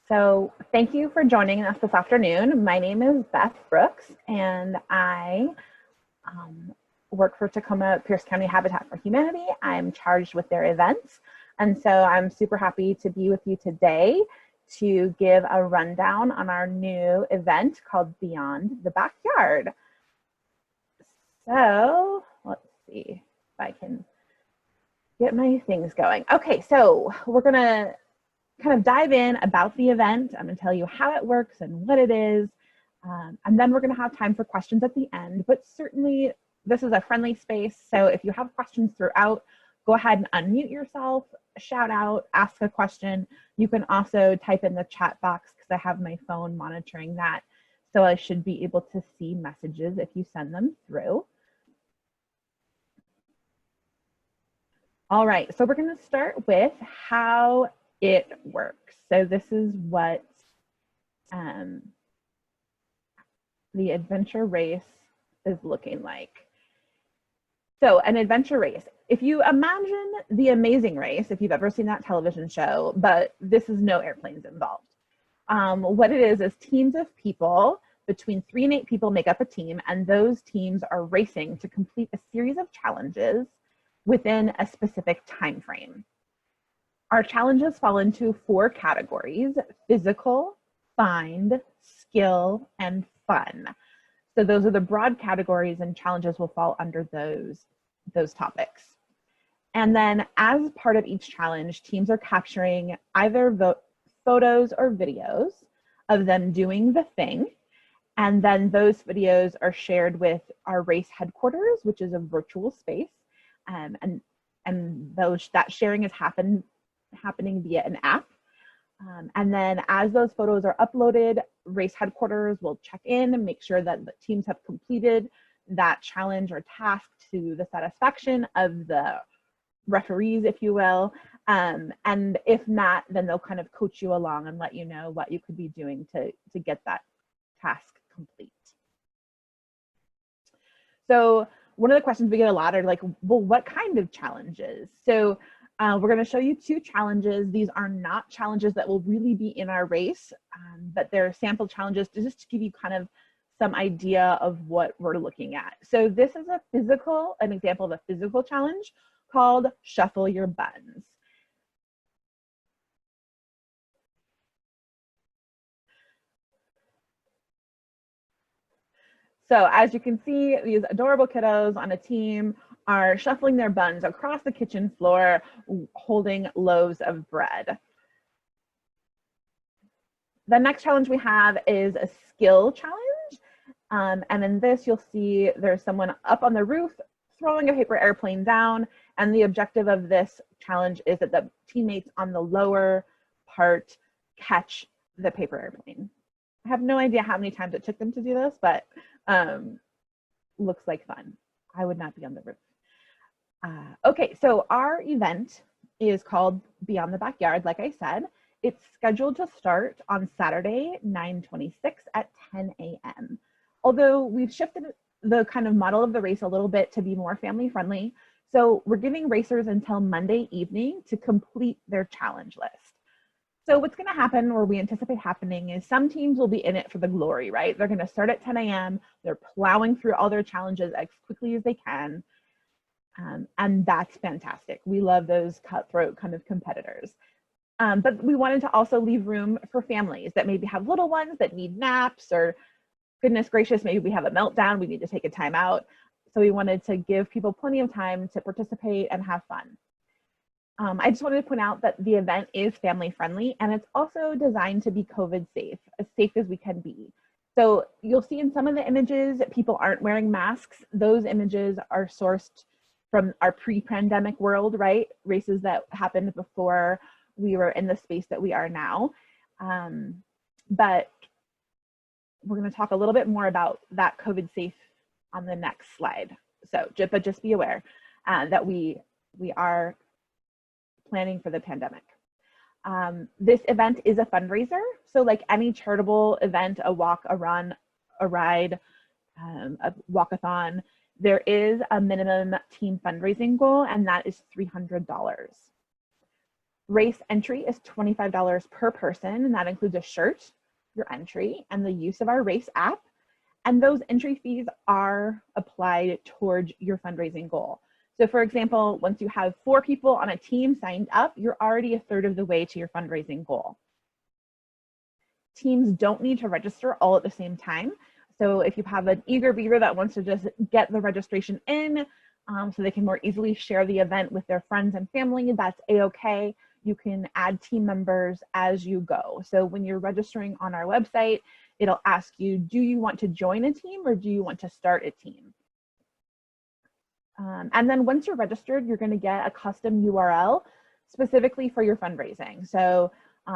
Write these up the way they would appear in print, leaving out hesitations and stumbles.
So thank you for joining us this afternoon. My name is Beth Brooks, and I work for Tacoma Pierce County Habitat for Humanity. I'm charged with their events. And so I'm super happy to be with you today to give a rundown on our new event called Beyond the Backyard. So let's see if I can get my things going. Okay, so we're gonna kind of dive in about the event. I'm going to tell you how it works and what it is. And then we're going to have time for questions at the end. But certainly, this is a friendly space. So if you have questions throughout, go ahead and unmute yourself, shout out, ask a question. You can also type in the chat box because I have my phone monitoring that. So I should be able to see messages if you send them through. All right, so we're going to start with how it works. So this is what the adventure race is looking like. So an adventure race, if you imagine The Amazing Race, if you've ever seen that television show, but this is no airplanes involved. What it is teams of people, between 3 and 8 people make up a team, and those teams are racing to complete a series of challenges within a specific time frame. Our challenges fall into 4 categories: physical, find, skill, and fun. So those are the broad categories, and challenges will fall under those topics. And then as part of each challenge, teams are capturing either photos or videos of them doing the thing. And then those videos are shared with our race headquarters, which is a virtual space. And that sharing is happening via an app. And then as those photos are uploaded, race headquarters will check in and make sure that the teams have completed that challenge or task to the satisfaction of the referees, if you will. And if not, then they'll kind of coach you along and let you know what you could be doing to get that task complete. So one of the questions we get a lot are like, well, what kind of challenges? So we're going to show you 2 challenges. These are not challenges that will really be in our race, but they're sample challenges just to give you kind of some idea of what we're looking at. So this is an example of a physical challenge called Shuffle Your Buns. So as you can see, these adorable kiddos on a team are shuffling their buns across the kitchen floor, holding loaves of bread. The next challenge we have is a skill challenge. And in this, you'll see there's someone up on the roof throwing a paper airplane down. And the objective of this challenge is that the teammates on the lower part catch the paper airplane. I have no idea how many times it took them to do this, but looks like fun. I would not be on the roof. Okay, so our event is called Beyond the Backyard, like I said. It's scheduled to start on Saturday, 9/26 at 10 a.m. Although we've shifted the kind of model of the race a little bit to be more family friendly. So we're giving racers until Monday evening to complete their challenge list. So what's going to happen, or we anticipate happening, is some teams will be in it for the glory, right? They're going to start at 10 a.m. They're plowing through all their challenges as quickly as they can. And that's fantastic. We love those cutthroat kind of competitors. But we wanted to also leave room for families that maybe have little ones that need naps, or goodness gracious, maybe we have a meltdown, we need to take a time out. So we wanted to give people plenty of time to participate and have fun. I just wanted to point out that the event is family friendly, and it's also designed to be COVID safe, as safe as we can be. So you'll see in some of the images that people aren't wearing masks. Those images are sourced from our pre-pandemic world, right? Races that happened before we were in the space that we are now. But we're going to talk a little bit more about that COVID safe on the next slide. So, but just be aware that we are planning for the pandemic. This event is a fundraiser. So like any charitable event, a walk, a run, a ride, a walkathon, there is a minimum team fundraising goal, and that is $300. Race entry is $25 per person, and that includes a shirt, your entry, and the use of our race app. And those entry fees are applied towards your fundraising goal. So for example, once you have 4 people on a team signed up, you're already a third of the way to your fundraising goal. Teams don't need to register all at the same time. So if you have an eager beaver that wants to just get the registration in so they can more easily share the event with their friends and family, that's a-okay. You can add team members as you go. So when you're registering on our website, it'll ask you, do you want to join a team or do you want to start a team? And then once you're registered, you're going to get a custom URL specifically for your fundraising. So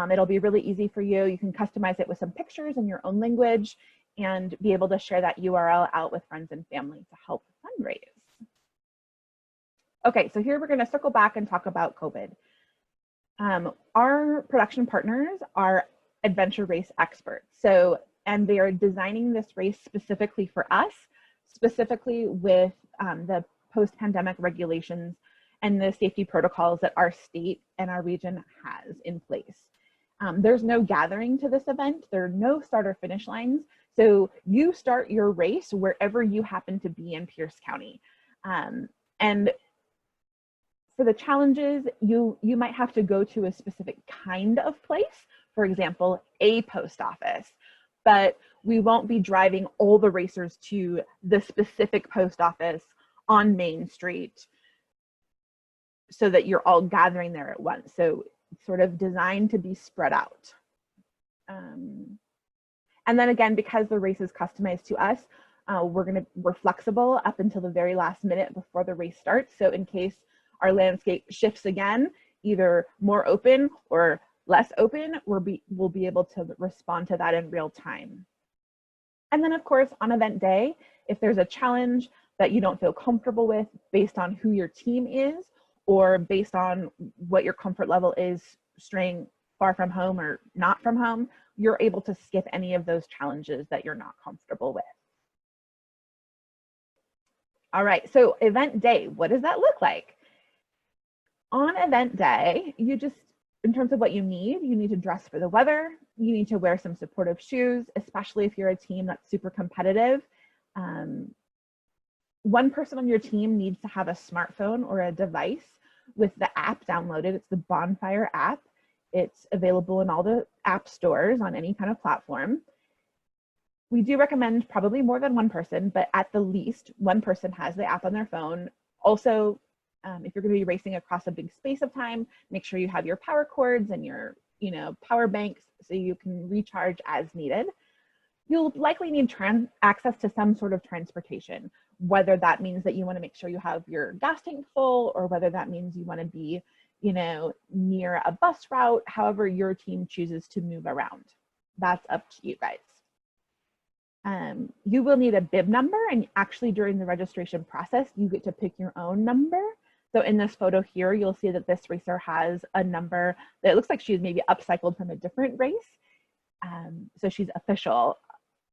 it'll be really easy for you. You can customize it with some pictures in your own language and be able to share that URL out with friends and family to help fundraise. Okay, so here we're going to circle back and talk about COVID. Our production partners are adventure race experts. And they are designing this race specifically for us, specifically with the post-pandemic regulations and the safety protocols that our state and our region has in place. There's no gathering to this event. There are no start or finish lines. So you start your race wherever you happen to be in Pierce County. And for the challenges, you might have to go to a specific kind of place, for example, a post office, but we won't be driving all the racers to the specific post office on Main Street so that you're all gathering there at once. So it's sort of designed to be spread out. And then again, because the race is customized to us, we're flexible up until the very last minute before the race starts. So in case our landscape shifts again, either more open or less open, we'll be able to respond to that in real time. And then of course, on event day, if there's a challenge that you don't feel comfortable with based on who your team is, or based on what your comfort level is straying far from home or not from home, you're able to skip any of those challenges that you're not comfortable with. All right, so event day, what does that look like? On event day, in terms of what you need to dress for the weather, you need to wear some supportive shoes, especially if you're a team that's super competitive. One person on your team needs to have a smartphone or a device with the app downloaded. It's the Bonfire app. It's available in all the app stores on any kind of platform. We do recommend probably more than one person, but at the least one person has the app on their phone. Also, if you're going to be racing across a big space of time, make sure you have your power cords and your power banks so you can recharge as needed. You'll likely need access to some sort of transportation, whether that means that you want to make sure you have your gas tank full, or whether that means you want to be near a bus route, however your team chooses to move around. That's up to you guys. You will need a bib number, and actually during the registration process, you get to pick your own number. So in this photo here, you'll see that this racer has a number that looks like she's maybe upcycled from a different race. So she's official.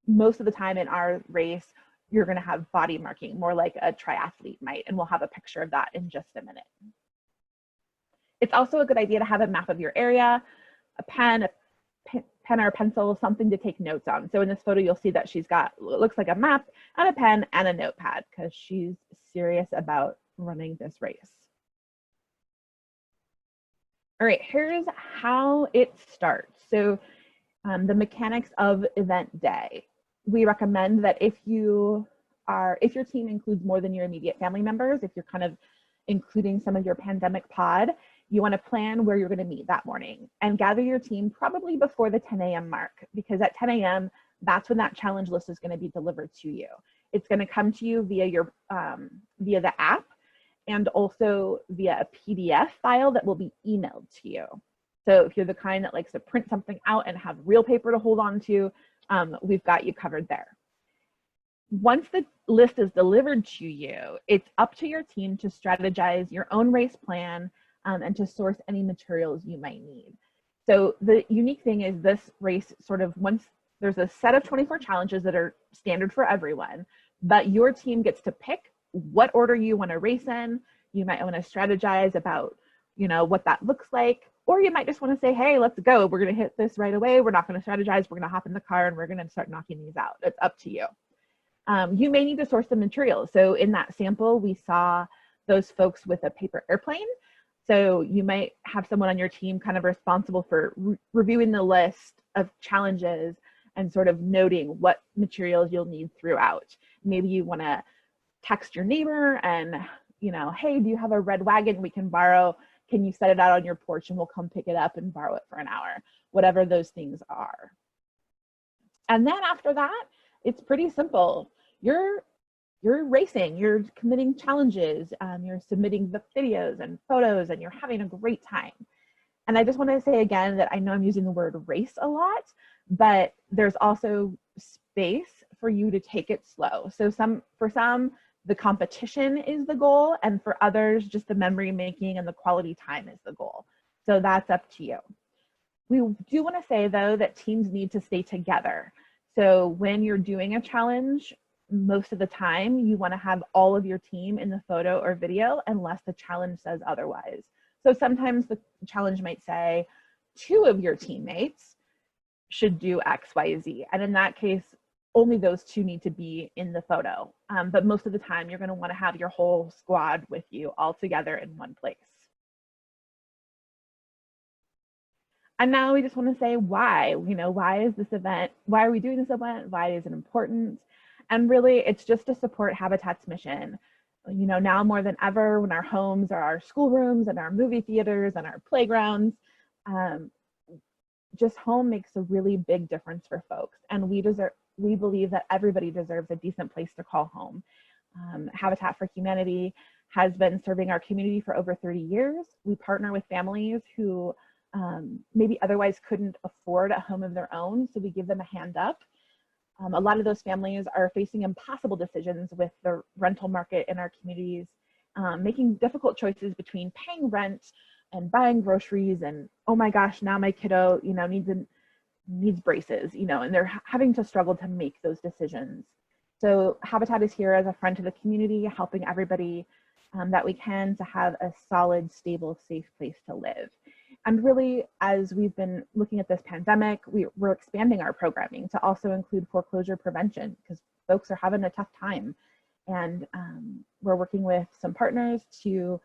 Most of the time in our race, you're going to have body marking, more like a triathlete might, and we'll have a picture of that in just a minute. It's also a good idea to have a map of your area, a pen or a pencil, something to take notes on. So in this photo, you'll see that she's got what looks like a map and a pen and a notepad because she's serious about running this race. All right, here's how it starts. So the mechanics of event day. We recommend that if your team includes more than your immediate family members, if you're kind of including some of your pandemic pod, you want to plan where you're going to meet that morning and gather your team probably before the 10 a.m. mark, because at 10 a.m., that's when that challenge list is going to be delivered to you. It's going to come to you via the app, and also via a PDF file that will be emailed to you. So if you're the kind that likes to print something out and have real paper to hold on to, we've got you covered there. Once the list is delivered to you, it's up to your team to strategize your own race plan and to source any materials you might need. So the unique thing is this race once there's a set of 24 challenges that are standard for everyone, but your team gets to pick what order you want to race in. You might want to strategize about what that looks like. Or you might just want to say, hey, let's go. We're going to hit this right away. We're not going to strategize. We're going to hop in the car and we're going to start knocking these out. It's up to you. You may need to source the materials. So in that sample, we saw those folks with a paper airplane. So you might have someone on your team kind of responsible for reviewing the list of challenges and sort of noting what materials you'll need throughout. Maybe you want to text your neighbor and, you know, hey, do you have a red wagon we can borrow? Can you set it out on your porch and we'll come pick it up and borrow it for an hour? Whatever those things are. And then after that, it's pretty simple. You're racing, you're committing challenges, you're submitting the videos and photos, and you're having a great time. And I just want to say again that I know I'm using the word race a lot, but there's also space for you to take it slow. So for some, the competition is the goal, and for others, just the memory making and the quality time is the goal. So that's up to you. We do want to say, though, that teams need to stay together. So when you're doing a challenge, most of the time, you want to have all of your team in the photo or video unless the challenge says otherwise. So sometimes the challenge might say 2 of your teammates should do X, Y, Z. And in that case, only those 2 need to be in the photo. But most of the time, you're going to want to have your whole squad with you all together in one place. And now we just want to say why. You know, why is this event? Why are we doing this event? Why is it important? And really, it's just to support Habitat's mission. You know, now more than ever, when our homes are our schoolrooms and our movie theaters and our playgrounds, just home makes a really big difference for folks. And we believe that everybody deserves a decent place to call home. Habitat for Humanity has been serving our community for over 30 years. We partner with families who maybe otherwise couldn't afford a home of their own, so we give them a hand up. A lot of those families are facing impossible decisions with the rental market in our communities, making difficult choices between paying rent and buying groceries and, oh my gosh, now my kiddo, you know, needs braces, you know, and they're having to struggle to make those decisions. So Habitat is here as a friend to the community, helping everybody that we can to have a solid, stable, safe place to live. And really, as we've been looking at this pandemic, we're expanding our programming to also include foreclosure prevention because folks are having a tough time. And we're working with some partners to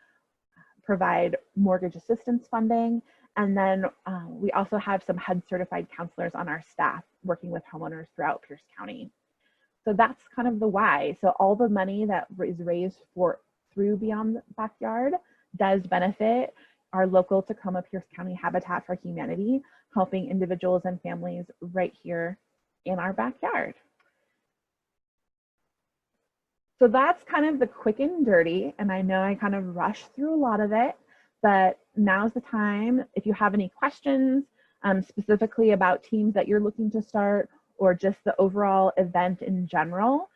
provide mortgage assistance funding. And then we also have some HUD certified counselors on our staff working with homeowners throughout Pierce County. So that's kind of the why. So all the money that is raised through Beyond the Backyard does benefit our local Tacoma Pierce County Habitat for Humanity, helping individuals and families right here in our backyard. So that's kind of the quick and dirty, and I know I kind of rushed through a lot of it, but now's the time. If you have any questions specifically about teams that you're looking to start or just the overall event in general,